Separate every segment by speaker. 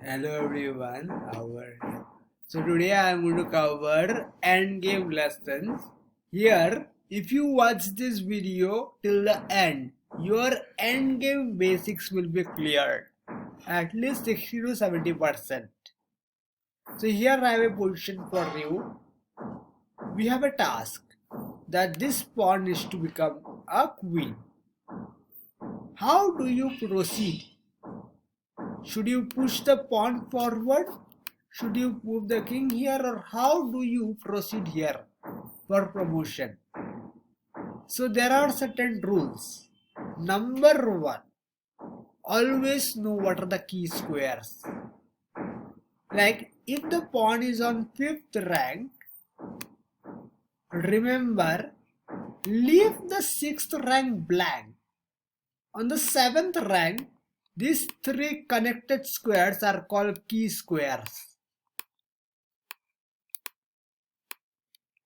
Speaker 1: Hello everyone, how are you? So today I am going to cover endgame lessons. Here, if you watch this video till the end, your endgame basics will be cleared. At least 60 to 70%. So here I have a position for you. We have a task that this pawn is to become a queen. How do you proceed? Should you push the pawn forward? Should you move the king here, or how do you proceed here for promotion? So there are certain rules. Number one, always know what are the key squares. Like if the pawn is on 5th rank, remember, leave the 6th rank blank. On the 7th rank, these 3 connected squares are called key squares.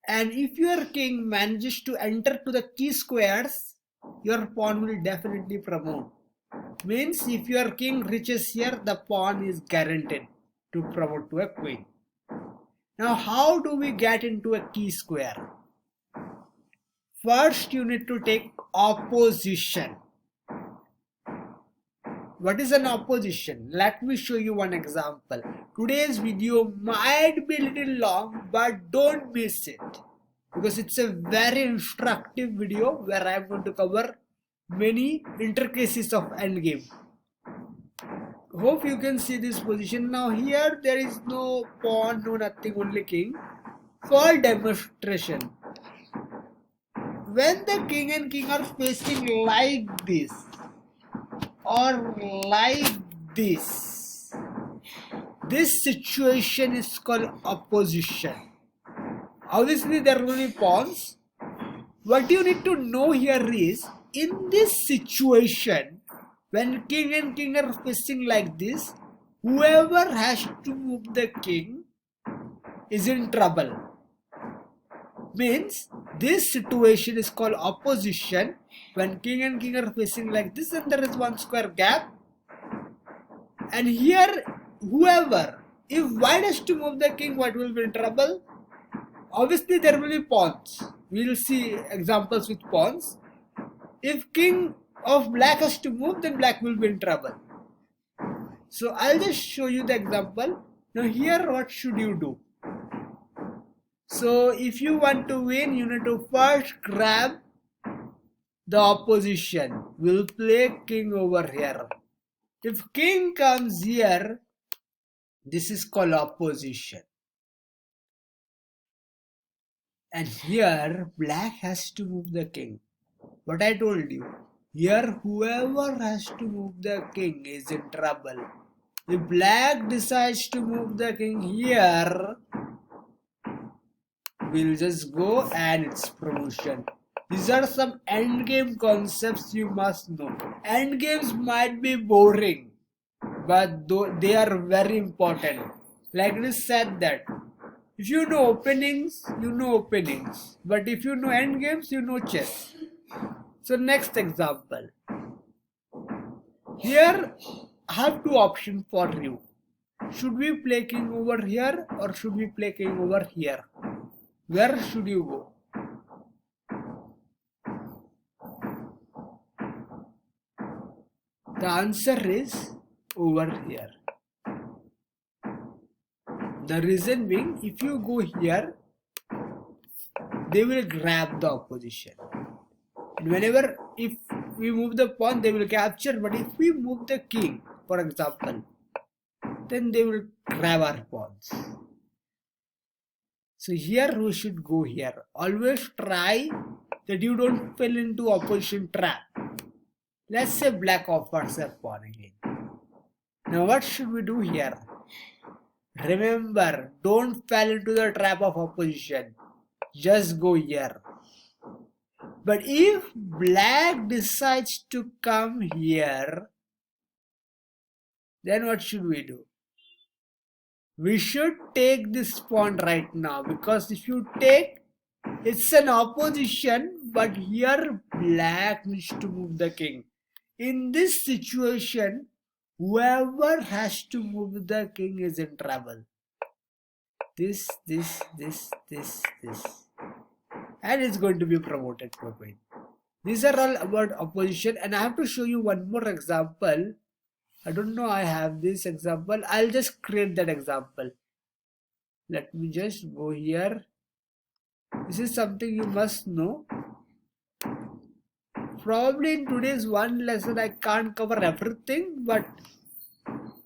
Speaker 1: And if your king manages to enter to the key squares, your pawn will definitely promote. Means if your king reaches here, the pawn is guaranteed to promote to a queen. Now how do we get into a key square? First you need to take opposition. What is an opposition? Let me show you one example. Today's video might be a little long, but don't miss it, because it's a very instructive video where I'm going to cover many intricacies of endgame. Hope you can see this position. Now here there is no pawn, no nothing, only king. For demonstration, when the king and king are facing like this or like this situation is called opposition. Obviously there will be pawns. What you need to know here is, in this situation, when king and king are facing like this, whoever has to move the king is in trouble. Means this situation is called opposition. When king and king are facing like this and there is one square gap, and here whoever, if white has to move the king, white will be in trouble. Obviously there will be pawns. We will see examples with pawns. If king of black has to move, then black will be in trouble. So I'll just show you the example. Now here what should you do? So if you want to win, you need to first grab the opposition. We'll play king over here. If king comes here, this is called opposition. And here black has to move the king. What I told you, here whoever has to move the king is in trouble. If black decides to move the king here, we'll just go and it's promotion. These are some endgame concepts you must know. Endgames might be boring, but they are very important. Like it is said that if you know openings, you know openings. But if you know endgames, you know chess. So next example. Here I have two options for you. Should we play king over here or should we play king over here? Where should you go? The answer is over here. The reason being, if you go here, they will grab the opposition. And whenever, if we move the pawn, they will capture. But if we move the king, for example, then they will grab our pawns. So here we should go here. Always try that you don't fall into opposition trap. Let's say black offers a pawn again. Now what should we do here? Remember, don't fall into the trap of opposition. Just go here. But if black decides to come here, then what should we do? We should take this pawn right now, because if you take, it's an opposition, but here black needs to move the king. In this situation, whoever has to move the king is in trouble. This, and it's going to be promoted to a queen. These are all about opposition, and I have to show you one more example. I don't know I have this example. I'll just create that example. Let me just go here. This is something you must know. Probably in today's one lesson I can't cover everything, but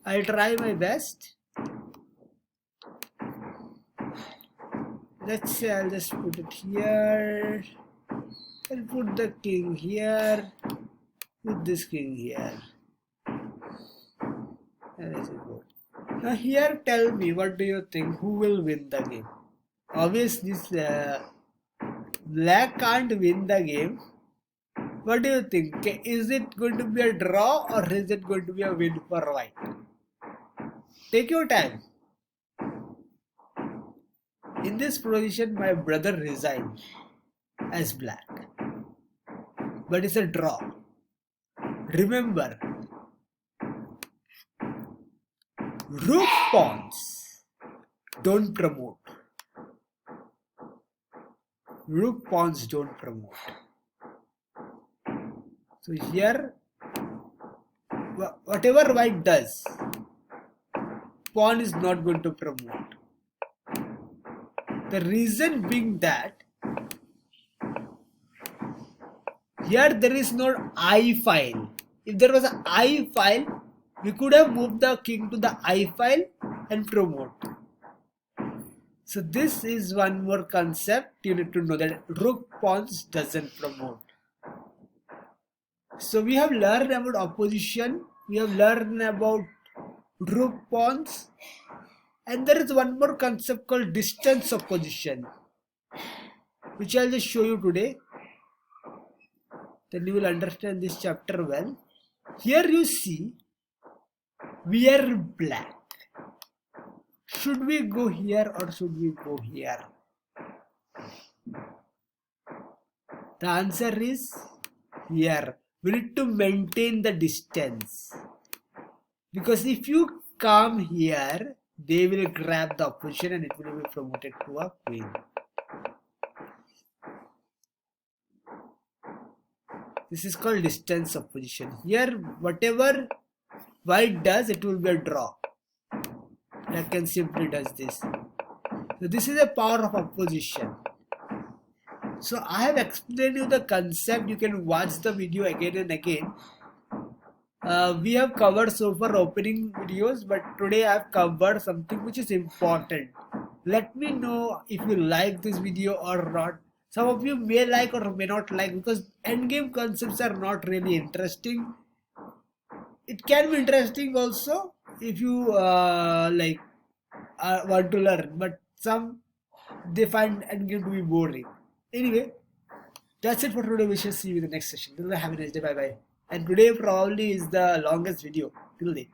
Speaker 1: I'll try my best. Let's say I'll just put it here. I'll put the king here. Put this king here. Now here, tell me, what do you think? Who will win the game? Obviously, black can't win the game. What do you think? Is it going to be a draw or is it going to be a win for white? Take your time. In this position, my brother resigned as black. But it's a draw. Remember, rook pawns don't promote. Rook pawns don't promote. So here, whatever white does, pawn is not going to promote. The reason being that here there is no I file. If there was an I file, we could have moved the king to the I file and promote. So this is one more concept you need to know, that rook pawns doesn't promote. So we have learned about opposition, we have learned about rook pawns, and there is one more concept called distance opposition, which I'll just show you today. Then you will understand this chapter well. Here you see, we are black. Should we go here or should we go here? The answer is here. We need to maintain the distance. Because if you come here, they will grab the opposition and it will be promoted to a queen. This is called distance opposition. Here, whatever white does, it will be a draw. Black and simply does this. So this is a power of opposition. So I have explained you the concept. You can watch the video again and again. We have covered so far opening videos, but today I have covered something which is important. Let me know if you like this video or not. Some of you may like or may not like, because endgame concepts are not really interesting. It can be interesting also if you want to learn, but some they find endgame to be boring. Anyway, that's it for today. We shall see you in the next session. Till then, have a nice day. Bye bye. And today probably is the longest video till date.